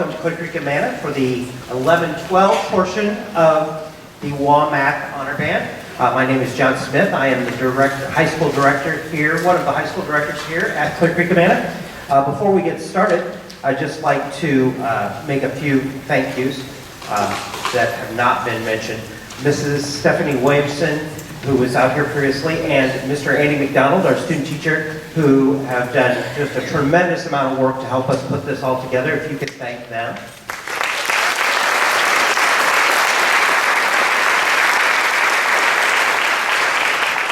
welcome to Clear Creek and Manna for the 11-12 portion of the WAMAC Honor Band. My name is John Smith. I am the high school director here, one of the high school directors here at Clear Creek and Manna. Before we get started, I'd just like to make a few thank yous that have not been mentioned. Mrs. Stephanie Williamson, who was out here previously, and Mr. Andy McDonald, our student teacher, who have done just a tremendous amount of work to help us put this all together. If you could thank them.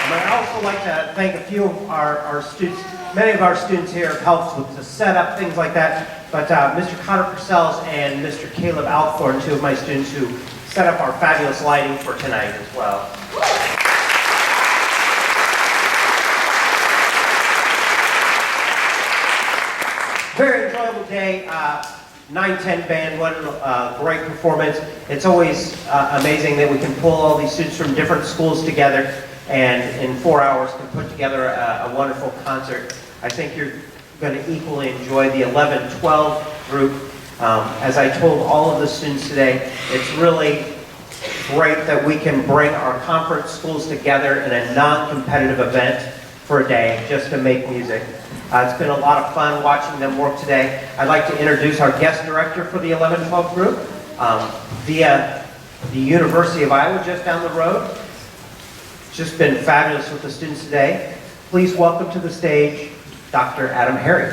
And I'd also like to thank a few of our students. Many of our students here have helped with the setup, things like that. But Mr. Connor Purcells and Mr. Caleb Althorn, two of my students who set up our fabulous lighting for tonight as well. Very enjoyable day. 9-10 band, what a great performance. It's always amazing that we can pull all these students from different schools together and in 4 hours can put together a wonderful concert. I think you're going to equally enjoy the 11-12 group. As I told all of the students today, it's really great that we can bring our conference schools together in a non-competitive event for a day just to make music. It's been a lot of fun watching them work today. I'd like to introduce our guest director for the 11-12 group via the University of Iowa just down the road. It's just been fabulous with the students today. Please welcome to the stage Dr. Adam Harry.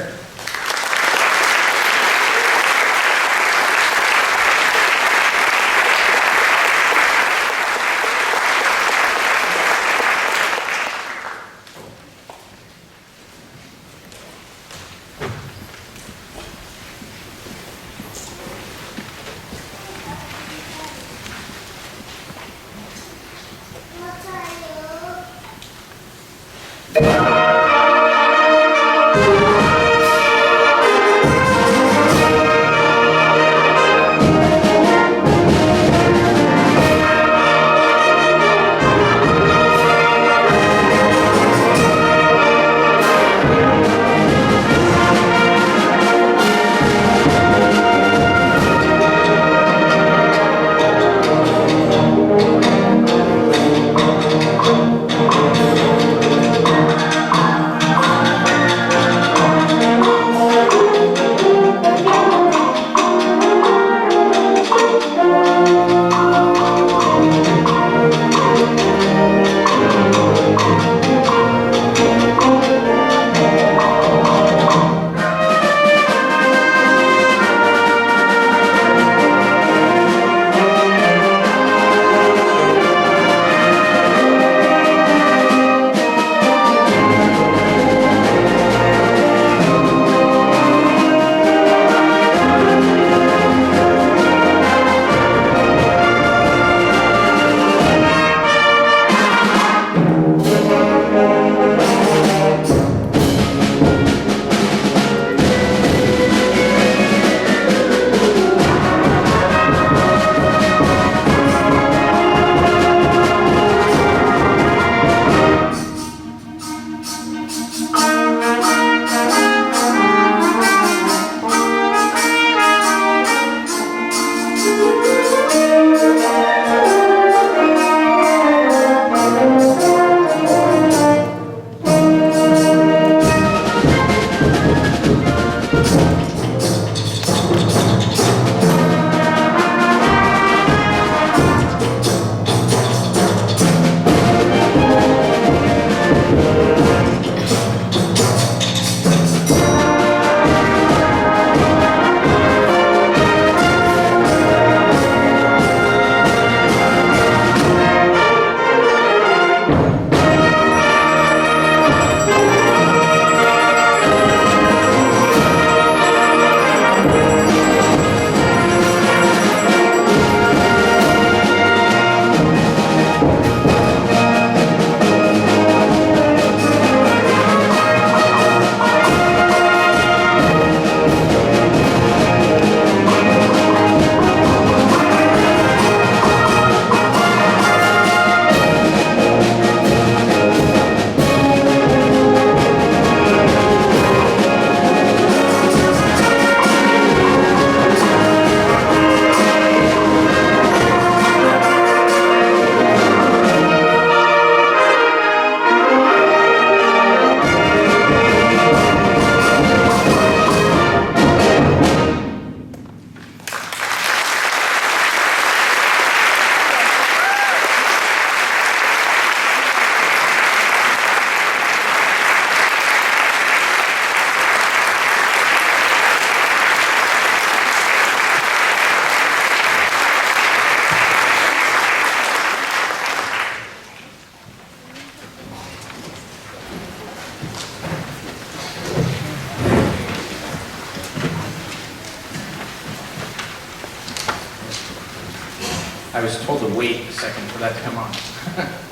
I was told to wait a second for that to come on.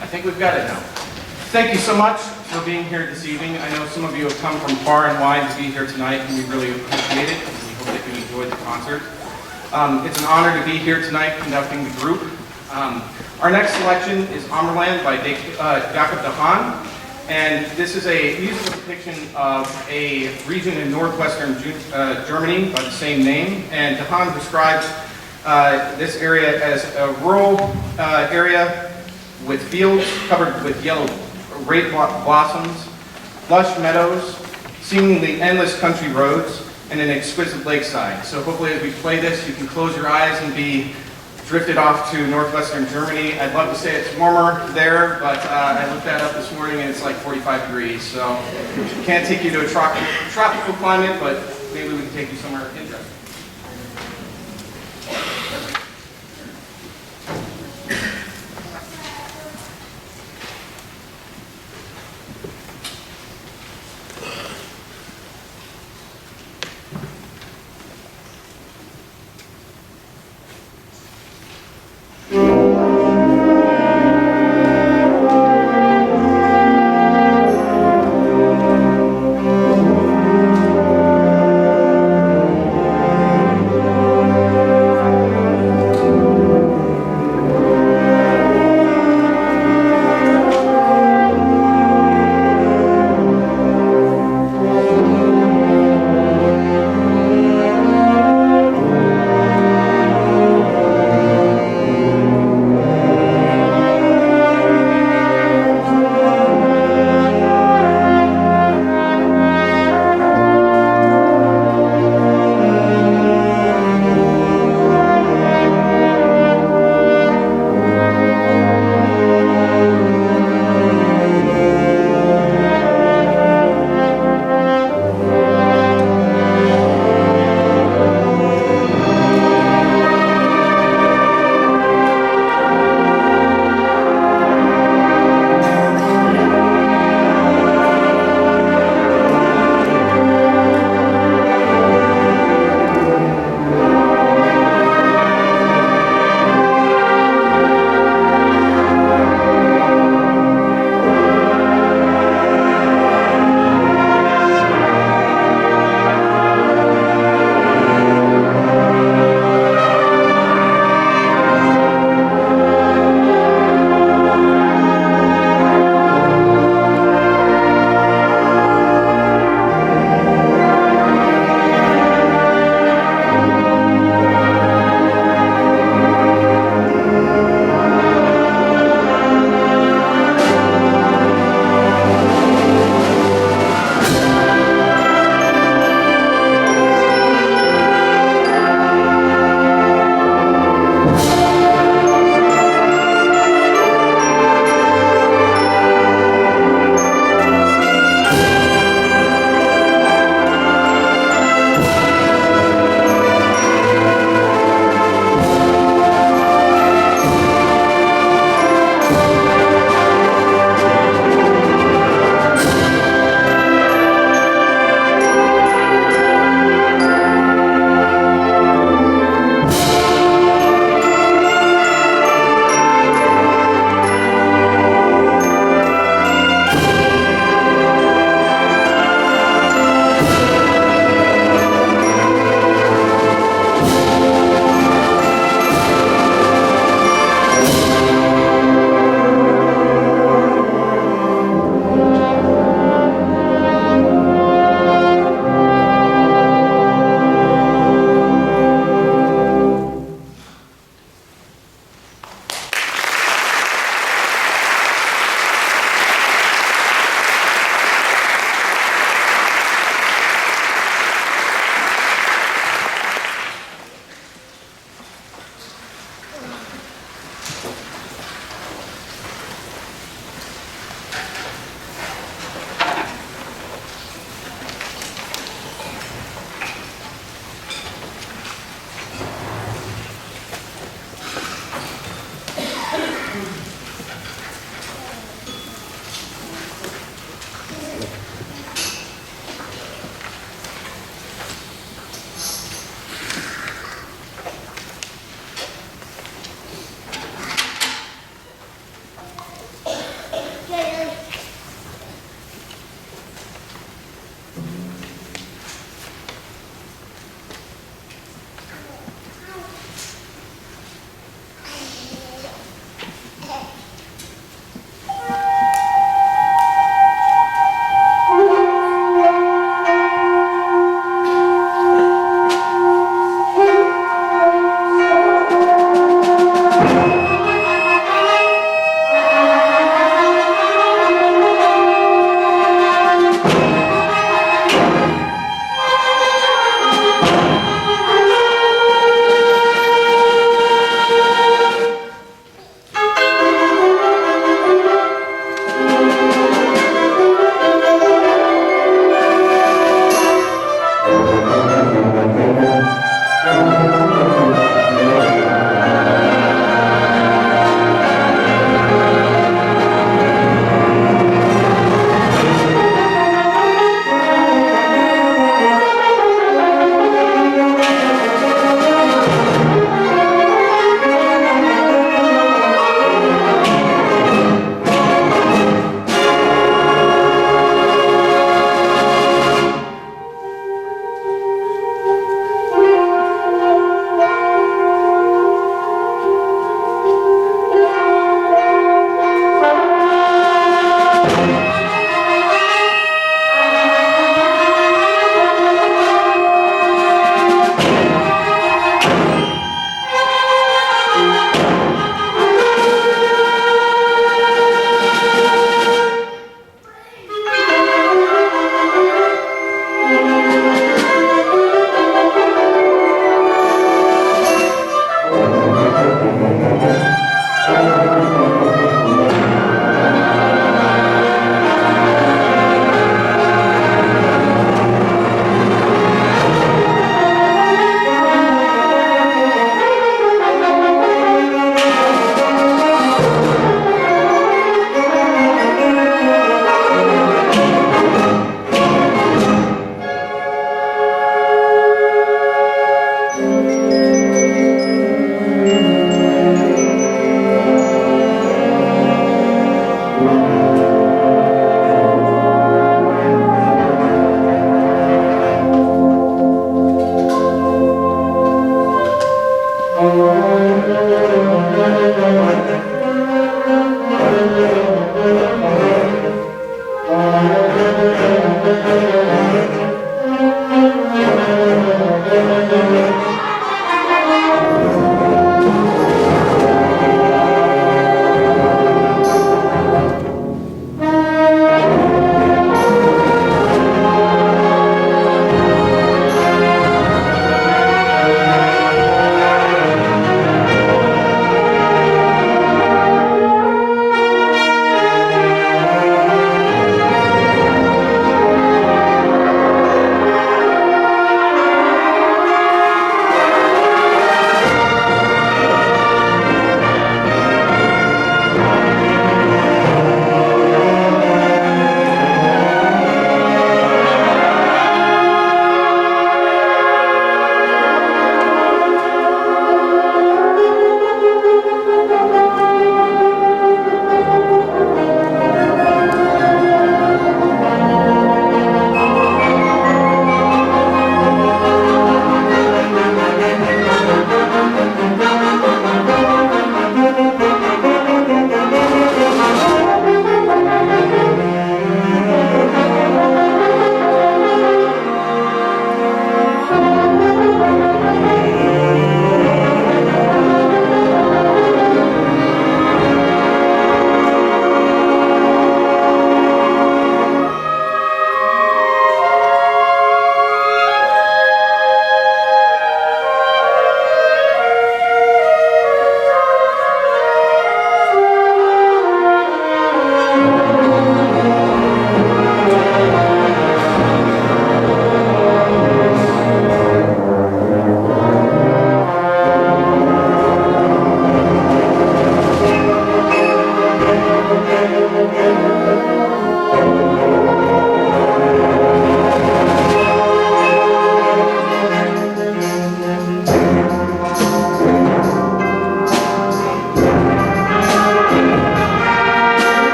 I think we've got it now. Thank you so much for being here this evening. I know some of you have come from far and wide to be here tonight, and we really appreciate it. And we hope that you enjoyed the concert. It's an honor to be here tonight conducting the group. Our next selection is Amerland by Jakob de Haan. And this is a musical depiction of a region in northwestern Germany by the same name. And de Haan describes this area as a rural area with fields covered with yellow grape blossoms, lush meadows, seemingly endless country roads, and an exquisite lakeside. So hopefully as we play this, you can close your eyes and be drifted off to northwestern Germany. I'd love to say it's warmer there, but I looked that up this morning and it's like 45 degrees. So can't take you to a tropical climate, but maybe we can take you somewhere interesting.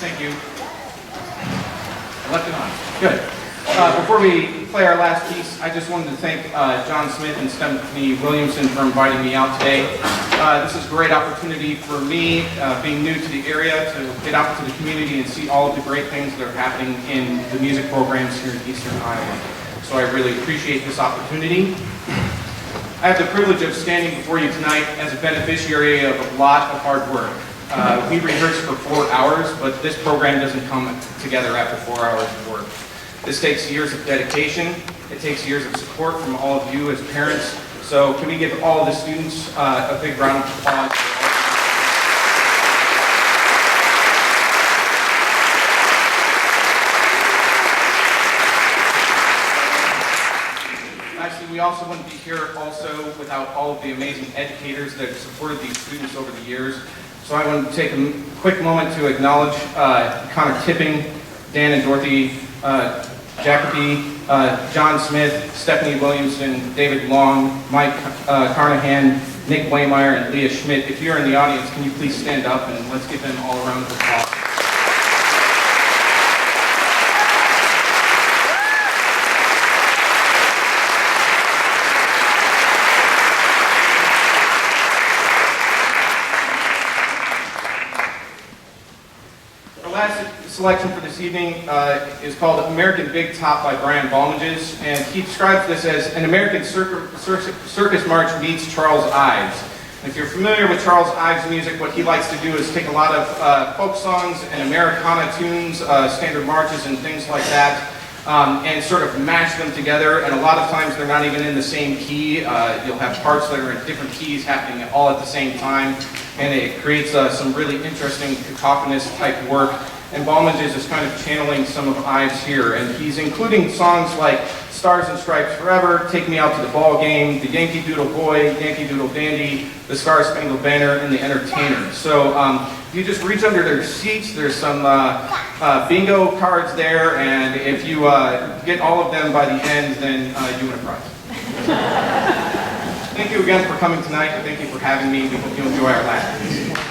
Thank you. I left it on. Good. Before we play our last piece, I just wanted to thank John Smith and Stephanie Williamson for inviting me out today. This is a great opportunity for me, being new to the area, to get out to the community and see all of the great things that are happening in the music programs here in Eastern Iowa. So I really appreciate this opportunity. I have the privilege of standing before you tonight as a beneficiary of a lot of hard work. We rehearse for 4 hours, but this program doesn't come together after 4 hours of work. This takes years of dedication. It takes years of support from all of you as parents. So can we give all of the students a big round of applause? Actually, we also wouldn't be here also without all of the amazing educators that have supported these students over the years. So I want to take a quick moment to acknowledge Connor Tipping, Dan and Dorothy Jacoby, John Smith, Stephanie Williamson, David Long, Mike Carnahan, Nick Waymeyer, and Leah Schmidt. If you're in the audience, can you please stand up and let's give them all a round of applause. selection for this evening is called American Big Top by Brian Balmages, and he describes this as an American circus march meets Charles Ives. And if you're familiar with Charles Ives' music, what he likes to do is take a lot of folk songs and Americana tunes, standard marches and things like that, and sort of mash them together, and a lot of times they're not even in the same key. You'll have parts that are in different keys happening all at the same time, and it creates some really interesting cacophonous type work. And Balmages is kind of channeling some of Ives here, and he's including songs like Stars and Stripes Forever, Take Me Out to the Ball Game, The Yankee Doodle Boy, Yankee Doodle Dandy, The Star Spangled Banner, and The Entertainer. So if you just reach under their seats, there's some bingo cards there, and if you get all of them by the end, then you win a prize. Thank you again for coming tonight, and thank you for having me. We hope you enjoy our lessons.